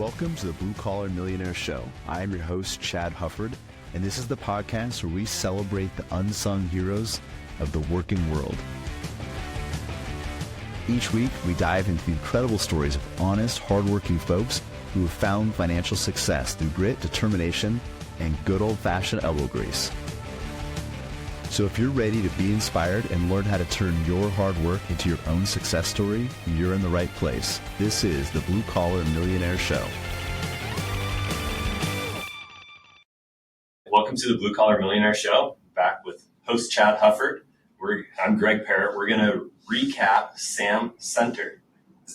Welcome to the Blue Collar Millionaire Show. I am your host, Chad Hufford, and this is the podcast where we celebrate the unsung heroes of the working world. Each week, we dive into the incredible stories of honest, hardworking folks who have found financial success through grit, determination, and good old-fashioned elbow grease. So if you're ready to be inspired and learn how to turn your hard work into your own success story, you're in the right place. This is the Blue Collar Millionaire Show. Welcome to the Blue Collar Millionaire Show, back with host Chad Hufford. I'm Greg Parret. We're going to recap Sam Center.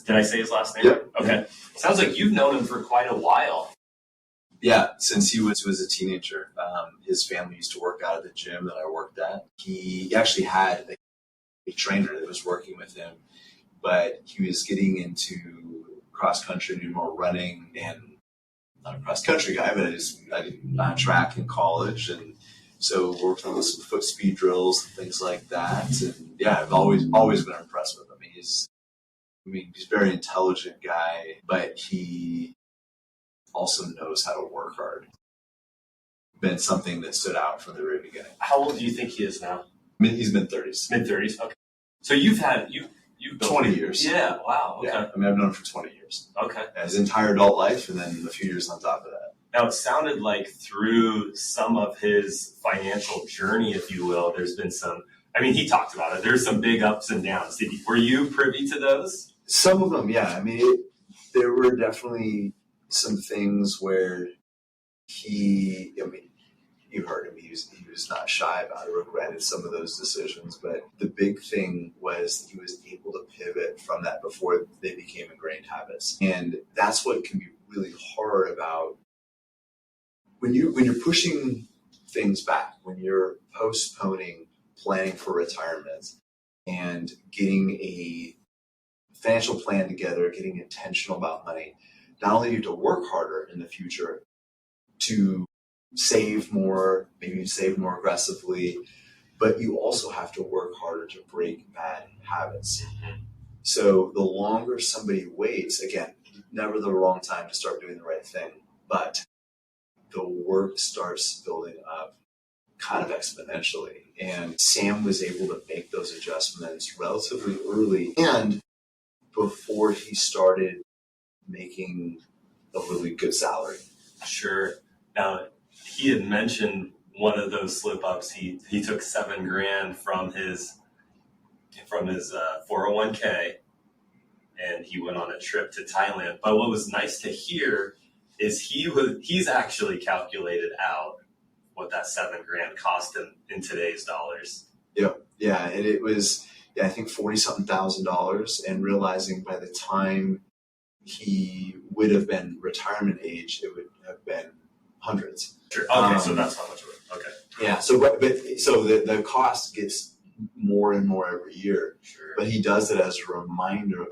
Did I say his last name? Yep. Okay. Sounds like you've known him for quite a while. Yeah, since he was a teenager. His family used to work out at the gym that I worked at. He actually had a trainer that was working with him, but he was getting into cross-country, doing more running, and not a cross-country guy, but I did track in college, and so worked on some foot speed drills and things like that. And yeah, I've always been impressed with him. He's a very intelligent guy, but he also knows how to work hard. Been something that stood out from the very beginning. How old do you think he is now? He's mid-30s. Mid-30s? Okay. So you've built 20 years. Yeah, wow. Okay. Yeah, I've known him for 20 years. Okay. His entire adult life, and then a few years on top of that. Now, it sounded like through some of his financial journey, if you will, there's been he talked about it. There's some big ups and downs. Were you privy to those? Some of them, yeah. There were definitely some things where you heard him, he was not shy about it, regretted some of those decisions, but the big thing was he was able to pivot from that before they became ingrained habits. And that's what can be really hard about when you're pushing things back, when you're postponing planning for retirement and getting a financial plan together, getting intentional about money. Not only do you have to work harder in the future to save more, maybe save more aggressively, but you also have to work harder to break bad habits. So the longer somebody waits, again, never the wrong time to start doing the right thing, but the work starts building up kind of exponentially. And Sam was able to make those adjustments relatively early and before he started making a really good salary. Sure. Now, he had mentioned one of those slip-ups. He took $7,000 from his 401k, and he went on a trip to Thailand. But what was nice to hear is he's actually calculated out what that $7,000 cost him in today's dollars. Yeah, and it was I think $40-something thousand, and realizing by the time he would have been retirement age, it would have been hundreds. Sure. Okay, so that's how much of it. Okay. Yeah. So the cost gets more and more every year. Sure. But he does it as a reminder of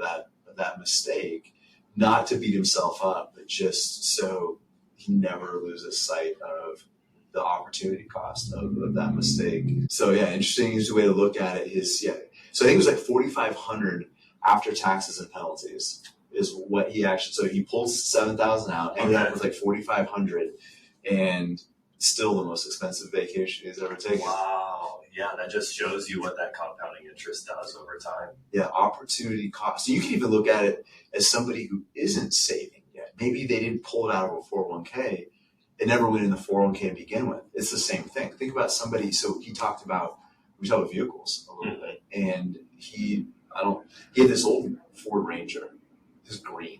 that mistake, not to beat himself up, but just so he never loses sight of the opportunity cost of that mistake. So yeah, interesting way to look at it is So I think it was like $4,500 after taxes and penalties is what he actually. So he pulled $7,000 out, ended up with like $4,500, and still the most expensive vacation he's ever taken. Wow, yeah, that just shows you what that compounding interest does over time. Yeah, opportunity cost. So you can even look at it as somebody who isn't saving yet. Maybe they didn't pull it out of a 401k. It never went in the 401k to begin with. It's the same thing. Think about somebody. So we talked about vehicles a little bit, and he had this old Ford Ranger, this green,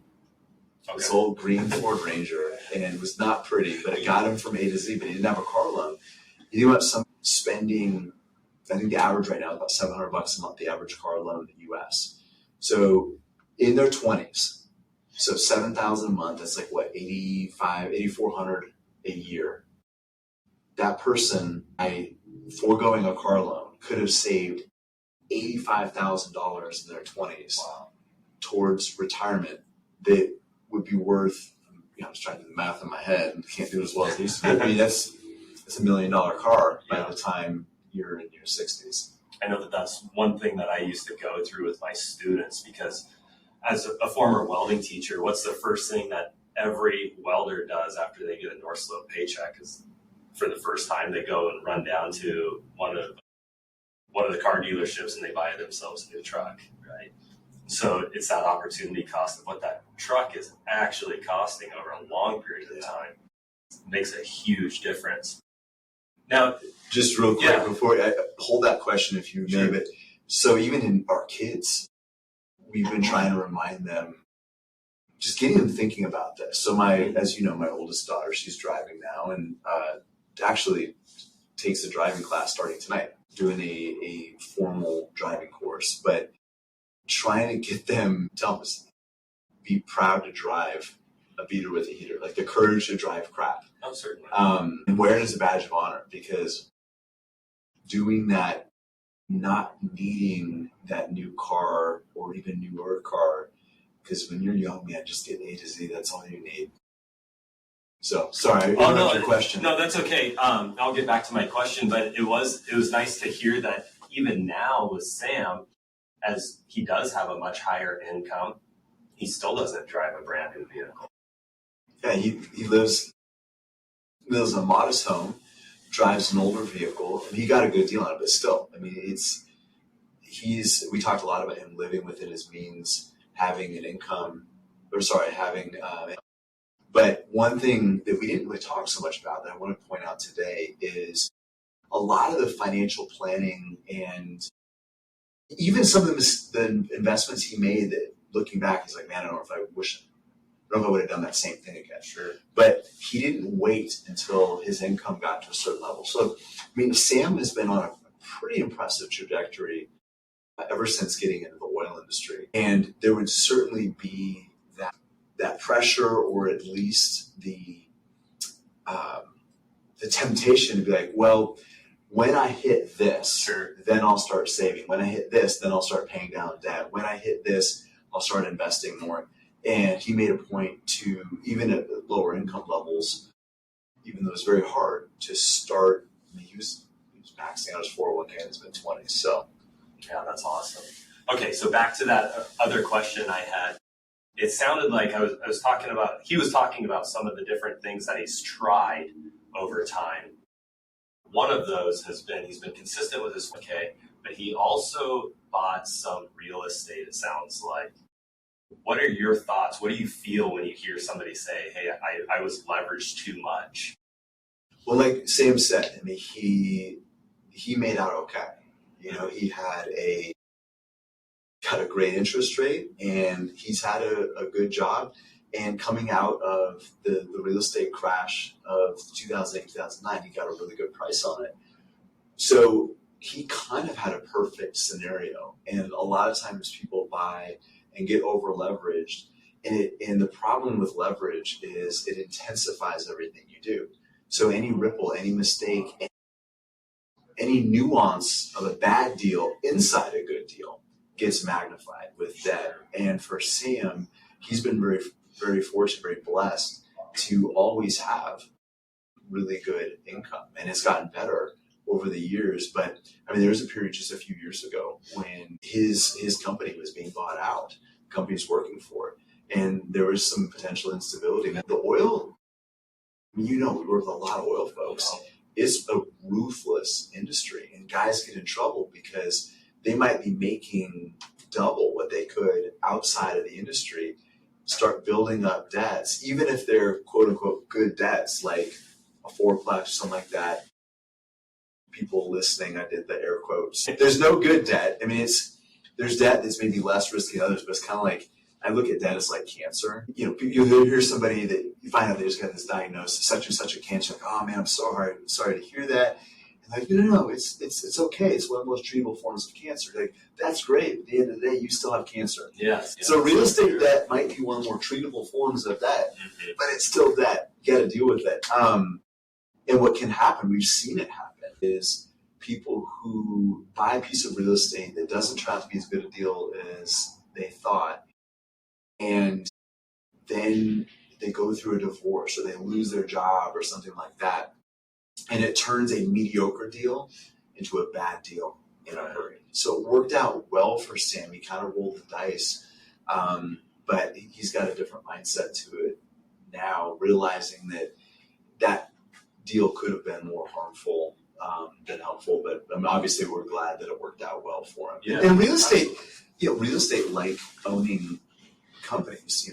this old green Ford Ranger, and it was not pretty, but it got him from A to Z. But he didn't have a car loan. He ended up spending, I think the average right now is about $700 a month, the average car loan in the U.S. So in their 20s, so $7,000 a month. That's like what, $8,400 a year. That person, by foregoing a car loan, could have saved $85,000 in their 20s towards retirement that would be worth, I was trying to do the math in my head and can't do it as well as I used to. That's $1 million car by the time you're in your 60s. I know that's one thing that I used to go through with my students, because as a former welding teacher, what's the first thing that every welder does after they get a North Slope paycheck is for the first time they go and run down to one of the car dealerships and they buy themselves a new truck, right? So it's that opportunity cost of what that truck is actually costing over a long period of time. It makes a huge difference. Now, just real quick before I hold that question, if you may, but so even in our kids, we've been trying to remind them, just getting them thinking about this. So as you know, my oldest daughter, she's driving now and actually takes a driving class starting tonight, doing a formal driving course, but trying to get them, tell them, be proud to drive a beater with a heater, like the courage to drive crap. Oh, certainly. And wear it as a badge of honor, because doing that, not needing that new car or even newer car, because when you're young, man, just get A to Z. That's all you need. So sorry, your question. No, that's okay. I'll get back to my question, but it was nice to hear that even now with Sam, as he does have a much higher income, he still doesn't drive a brand new vehicle. Yeah, he lives in a modest home, drives an older vehicle, and he got a good deal on it, but still, I mean, we talked a lot about him living within his means, having an income, but one thing that we didn't really talk so much about that I want to point out today is a lot of the financial planning and even some of the investments he made that, looking back, he's like, man, I don't know if I would have done that same thing again. Sure. But he didn't wait until his income got to a certain level. So, I mean, Sam has been on a pretty impressive trajectory ever since getting into the oil industry. And there would certainly be that pressure, or at least the temptation to be like, well, when I hit this, sure, then I'll start saving. When I hit this, then I'll start paying down debt. When I hit this, I'll start investing more. And he made a point to, even at the lower income levels, even though it was very hard, to start. I mean, he was maxing out his 401k and it's been 20. So, yeah, that's awesome. Okay, so back to that other question I had. It sounded like he was talking about some of the different things that he's tried over time. One of those has been, he's been consistent with his 401k, but he also bought some real estate, it sounds like. What are your thoughts? What do you feel when you hear somebody say, hey, I was leveraged too much? Well, like Sam said, I mean, he made out okay. You know, he got a great interest rate, and he's had a good job. And coming out of the real estate crash of 2008, 2009, he got a really good price on it. So he kind of had a perfect scenario. And a lot of times people buy and get over leveraged. And the problem with leverage is it intensifies everything you do. So any ripple, any mistake, any nuance of a bad deal inside a good deal gets magnified with debt. And for Sam, he's been very, very fortunate, very blessed to always have really good income. And it's gotten better over the years. But I mean, there was a period just a few years ago when his company was being bought out, companies working for it, and there was some potential instability. The oil, you know, we work with a lot of oil folks. It's a ruthless industry, and guys get in trouble because they might be making double what they could outside of the industry, start building up debts, even if they're quote unquote good debts, like a fourplex, something like that. People listening, I did the air quotes. There's no good debt. I mean, there's debt that's maybe less risky than others, but it's kind of like, I look at debt as like cancer. You know, you'll hear somebody that you find out they just got this diagnosis, such and such a cancer. Like, oh man, I'm sorry to hear that. And like, no, it's okay. It's one of the most treatable forms of cancer. Like, that's great. At the end of the day, you still have cancer. Yes. So real estate debt might be one of the more treatable forms of debt, but it's still debt. You got to deal with it. And what can happen, we've seen it happen, is people who buy a piece of real estate that doesn't turn out to be as good a deal as they thought, and then they go through a divorce or they lose their job or something like that, and it turns a mediocre deal into a bad deal in a hurry. So it worked out well for Sam. He kind of rolled the dice, but he's got a different mindset to it now, realizing that that deal could have been more harmful than helpful. But obviously, we're glad that it worked out well for him. Yeah, and real estate, real estate, like owning companies.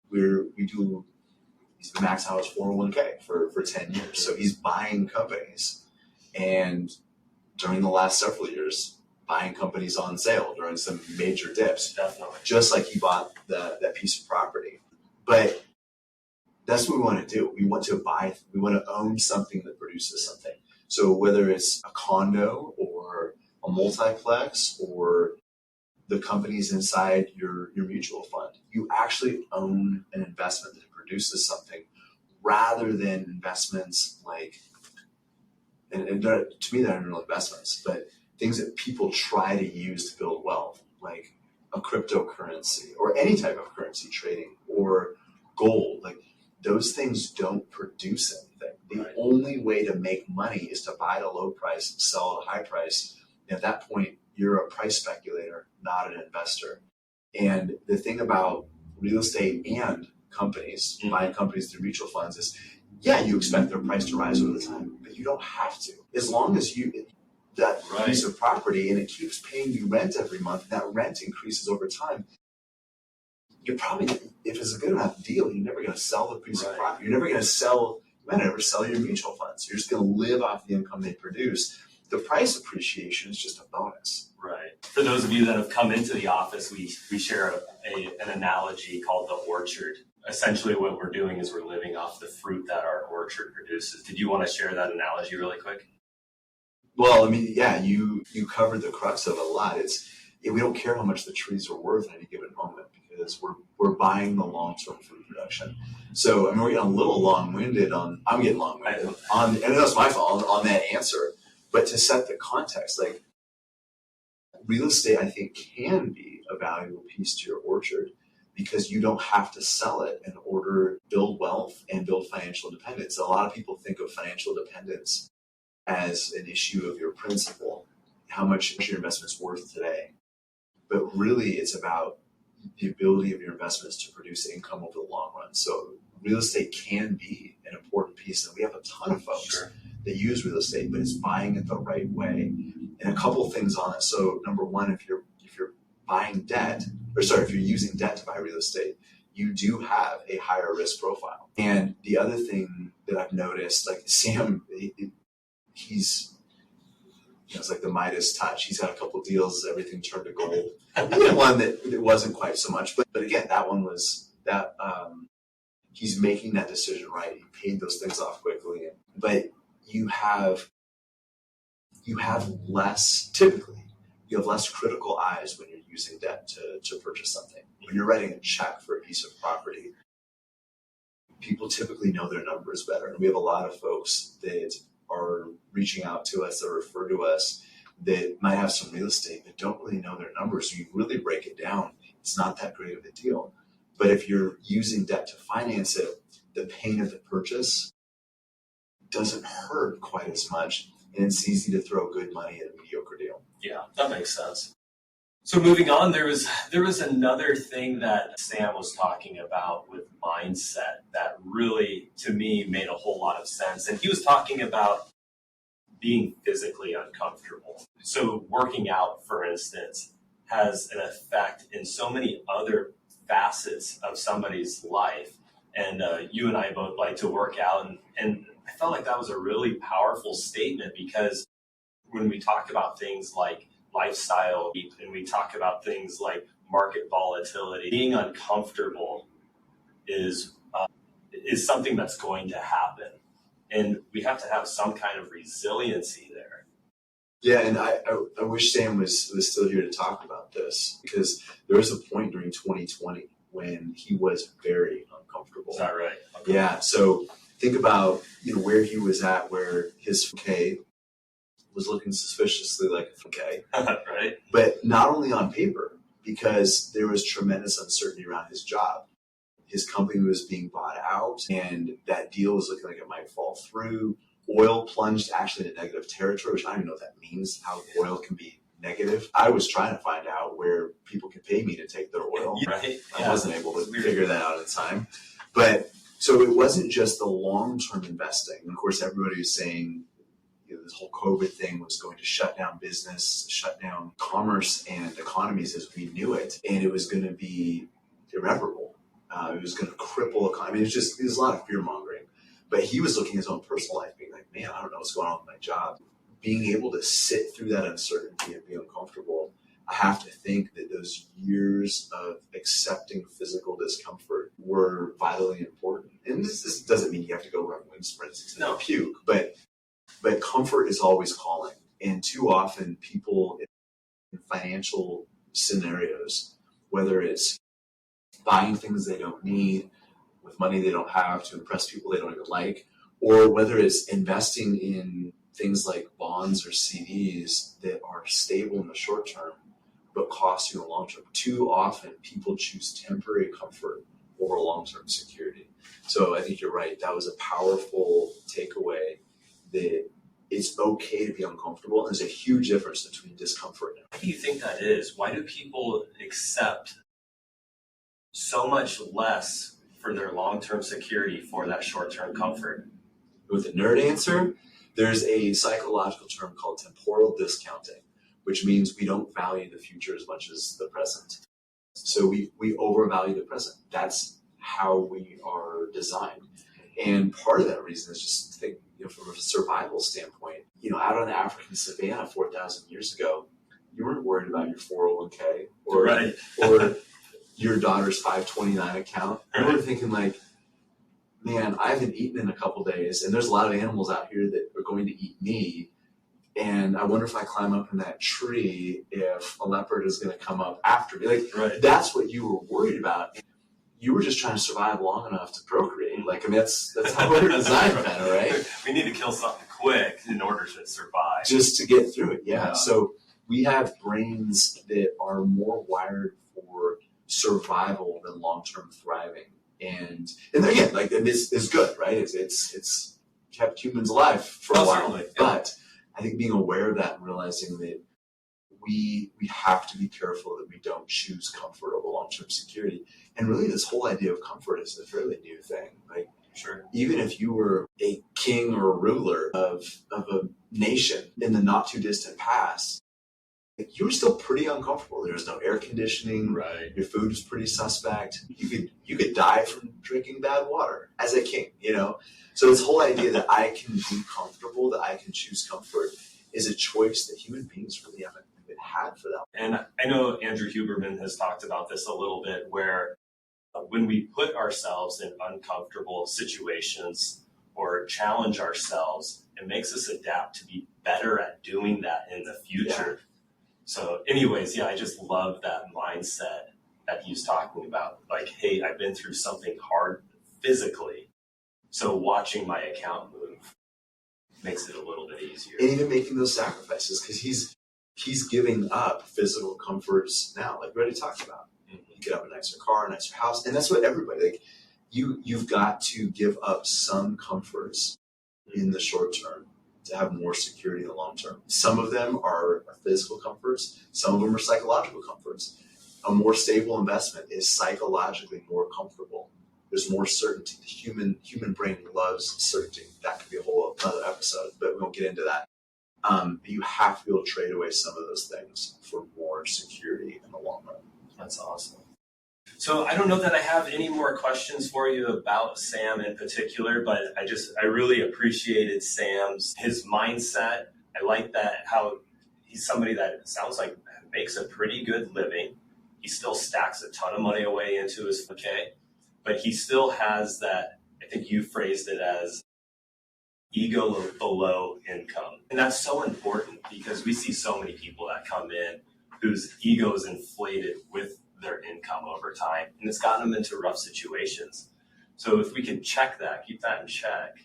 He's been maxed out his 401k for 10 years. So he's buying companies, and during the last several years, buying companies on sale during some major dips. Definitely. Just like he bought that piece of property. But that's what we want to do. We want to own something that produces something. So whether it's a condo or a multiplex or the companies inside your mutual fund, you actually own an investment that produces something, rather than investments like, and to me, they're not real investments, but things that people try to use to build wealth, like a cryptocurrency or any type of currency trading or gold. Like, those things don't produce anything. The only way to make money is to buy at a low price and sell at a high price. And at that point, you're a price speculator, not an investor. And the thing about real estate and companies, buying companies through mutual funds, is, you expect their price to rise over the time, but you don't have to. As long as that piece of property and it keeps paying you rent every month, and that rent increases over time, you're probably, if it's a good enough deal, you're never going to sell the piece of property. You're never going to sell, you might never sell your mutual funds. You're just going to live off the income they produce. The price appreciation is just a bonus. Right. For those of you that have come into the office, we share an analogy called the orchard. Essentially what we're doing is we're living off the fruit that our orchard produces. Did you want to share that analogy really quick? Well, I mean, you covered the crux of it a lot. We don't care how much the trees are worth at any given moment, because we're buying the long-term food production. So, I mean, we're getting a little long-winded I'm getting long-winded and that's my fault on that answer. But to set the context, like, real estate, I think, can be a valuable piece to your orchard, because you don't have to sell it in order to build wealth and build financial independence. A lot of people think of financial dependence as an issue of your principal, how much your investment's worth today. But really, it's about the ability of your investments to produce income over the long run. So real estate can be an important piece, and we have a ton of folks that use real estate, but it's buying it the right way. And a couple of things on it. So number one, if you're buying debt, if you're using debt to buy real estate, you do have a higher risk profile. And the other thing that I've noticed, like Sam, he's, it's like the Midas touch. He's had a couple of deals, everything turned to gold. He had one that it wasn't quite so much, but again, that one was that he's making that decision right. He paid those things off quickly, but you have less critical eyes when you're using debt to purchase something. When you're writing a check for a piece of property, people typically know their numbers better. And we have a lot of folks that are reaching out to us, that refer to us, that might have some real estate but don't really know their numbers. So you really break it down, it's not that great of a deal. But if you're using debt to finance it, the pain of the purchase doesn't hurt quite as much, and it's easy to throw good money at a mediocre deal. Yeah, that makes sense. So moving on, there was another thing that Sam was talking about with mindset that really, to me, made a whole lot of sense. And he was talking about being physically uncomfortable. So working out, for instance, has an effect in so many other facets of somebody's life. And you and I both like to work out. And I felt like that was a really powerful statement, because when we talk about things like lifestyle and we talk about things like market volatility, being uncomfortable is something that's going to happen. And we have to have some kind of resiliency there. Yeah, and I wish Sam was still here to talk about this, because there was a point during 2020 when he was very uncomfortable. Is that right? Okay. Yeah, so think about where he was at, where his 4K was looking suspiciously like a 4K. Right. But not only on paper, because there was tremendous uncertainty around his job. His company was being bought out, and that deal was looking like it might fall through. Oil plunged actually into negative territory, which I don't even know what that means, how oil can be negative. I was trying to find out where people could pay me to take their oil. Right. I wasn't able to figure that out in time. But So it wasn't just the long-term investing. And of course, everybody was saying, this whole COVID thing was going to shut down business, shut down commerce and economies as we knew it. And it was going to be irreparable. It was going to cripple economy. It was a lot of fear mongering. But he was looking at his own personal life, being like, man, I don't know what's going on with my job. Being able to sit through that uncertainty and be uncomfortable, I have to think that those years of accepting physical discomfort were vitally important. And this doesn't mean you have to go run wind sprints and puke, but comfort is always calling. And too often people in financial scenarios, whether it's buying things they don't need with money they don't have to impress people they don't even like, or whether it's investing in things like bonds or CDs that are stable in the short term but cost you in the long term. Too often people choose temporary comfort over long-term security. So I think you're right. That was a powerful takeaway that it's okay to be uncomfortable. And there's a huge difference between discomfort and Why do you think that is? Why do people accept so much less for their long-term security for that short-term comfort? With a nerd answer, there's a psychological term called temporal discounting, which means we don't value the future as much as the present. So we overvalue the present. That's how we are designed. And part of that reason is just think, from a survival standpoint, out on the African savannah 4,000 years ago, you weren't worried about your 401k or your daughter's 529 account. You were thinking like, man, I haven't eaten in a couple days, and there's a lot of animals out here that are going to eat me. And I wonder if I climb up in that tree, if a leopard is going to come up after me. That's what you were worried about. You were just trying to survive long enough to procreate. That's how we're designed, kind of, right? We need to kill something quick in order to survive. Just to get through it, yeah. So we have brains that are more wired for survival than long-term thriving. And again, this is good, right? It's kept humans alive for a while. Certainly. But I think being aware of that and realizing that we have to be careful that we don't choose comfort over long-term security. And really, this whole idea of comfort is a fairly new thing. Even if you were a king or a ruler of a nation in the not too distant past, you were still pretty uncomfortable. There was no air conditioning. Right. Your food was pretty suspect. You could die from drinking bad water as a king. So this whole idea that I can be comfortable, that I can choose comfort, is a choice that human beings really haven't had for that. And I know Andrew Huberman has talked about this a little bit, where when we put ourselves in uncomfortable situations or challenge ourselves, it makes us adapt to be better at doing that in the future. Yeah. So anyways, I just love that mindset that he's talking about. Hey, I've been through something hard physically, so watching my account move makes it a little bit easier. And even making those sacrifices, because he's giving up physical comforts now, like we already talked about. Mm-hmm. You get up a nicer car, a nicer house, and that's what everybody, you've got to give up some comforts in the short term to have more security in the long term. Some of them are physical comforts, some of them are psychological comforts. A more stable investment is psychologically more comfortable. There's more certainty. The human brain loves certainty. That could be a whole other episode, but we won't get into that. You have to be able to trade away some of those things for more security in the long run. That's awesome. So I don't know that I have any more questions for you about Sam in particular, but I really appreciated his mindset. I like that, how he's somebody that sounds like makes a pretty good living. He still stacks a ton of money away into his 4K, but he still has that, I think you phrased it as ego below income. And that's so important because we see so many people that come in whose ego is inflated with their income over time, and it's gotten them into rough situations. So if we can check that, keep that in check,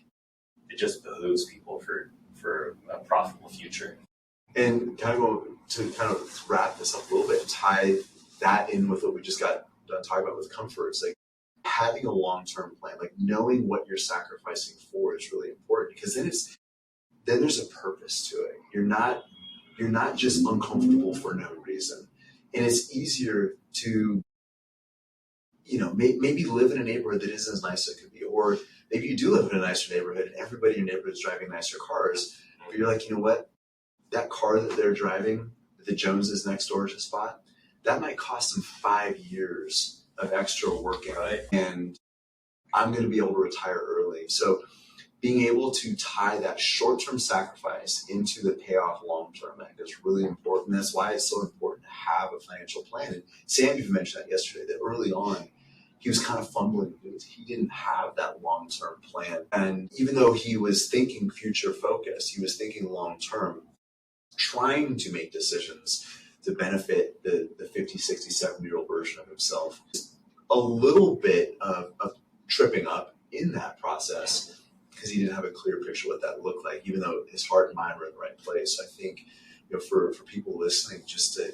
it just behooves people for a profitable future. And kind of wrap this up a little bit, tie that in with what we just got done talking about with comfort. It's like having a long-term plan, like knowing what you're sacrificing for is really important, because then there's a purpose to it. You're not just uncomfortable for no reason. And it's easier to maybe live in a neighborhood that isn't as nice as it could be, or maybe you do live in a nicer neighborhood and everybody in your neighborhood is driving nicer cars, but you're like, you know what? That car that they're driving, that the Joneses next door to spot, that might cost them 5 years of extra working, Right. and I'm going to be able to retire early. So being able to tie that short-term sacrifice into the payoff long-term, I think is really important. That's why it's so important to have a financial plan. And Sam even mentioned that yesterday, that early on, he was kind of fumbling because he didn't have that long-term plan. And even though he was thinking future focused, he was thinking long-term, trying to make decisions to benefit the 50, 60, 70-year-old version of himself. A little bit of tripping up in that process because he didn't have a clear picture of what that looked like, even though his heart and mind were in the right place. So I think, for people listening, just to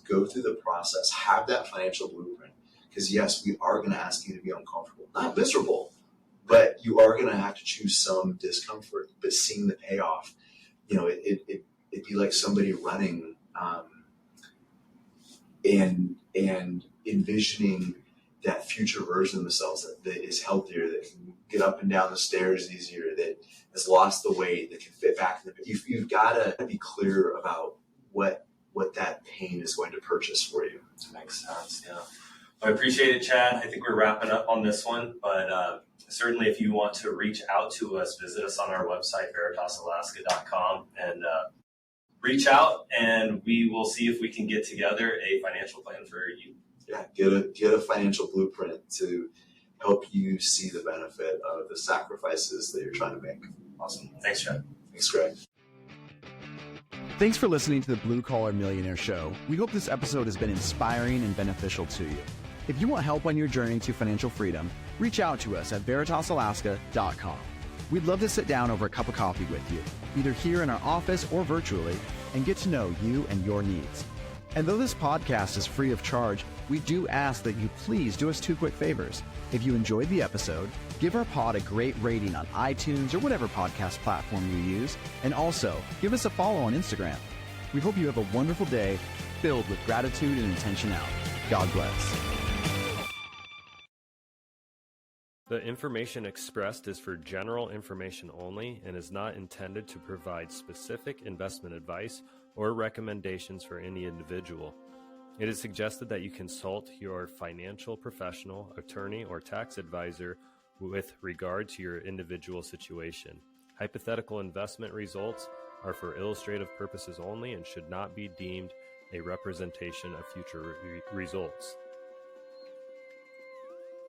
go through the process, have that financial blueprint. Because yes, we are going to ask you to be uncomfortable, not miserable, but you are going to have to choose some discomfort. But seeing the payoff, it'd be like somebody running and envisioning that future version of themselves that is healthier, that can get up and down the stairs easier, that has lost the weight, that can fit back in the. You've got to be clear about what that pain is going to purchase for you. That makes sense. Yeah. I appreciate it, Chad. I think we're wrapping up on this one, but certainly if you want to reach out to us, visit us on our website, veritasalaska.com, and reach out, and we will see if we can get together a financial plan for you. Yeah, get a financial blueprint to help you see the benefit of the sacrifices that you're trying to make. Awesome. Thanks, Chad. Thanks, Greg. Thanks for listening to the Blue Collar Millionaire Show. We hope this episode has been inspiring and beneficial to you. If you want help on your journey to financial freedom, reach out to us at veritasalaska.com. We'd love to sit down over a cup of coffee with you, either here in our office or virtually, and get to know you and your needs. And though this podcast is free of charge, we do ask that you please do us 2 quick favors. If you enjoyed the episode, give our pod a great rating on iTunes or whatever podcast platform you use, and also give us a follow on Instagram. We hope you have a wonderful day filled with gratitude and intentionality. God bless. The information expressed is for general information only and is not intended to provide specific investment advice or recommendations for any individual. It is suggested that you consult your financial professional, attorney, or tax advisor with regard to your individual situation. Hypothetical investment results are for illustrative purposes only and should not be deemed a representation of future results.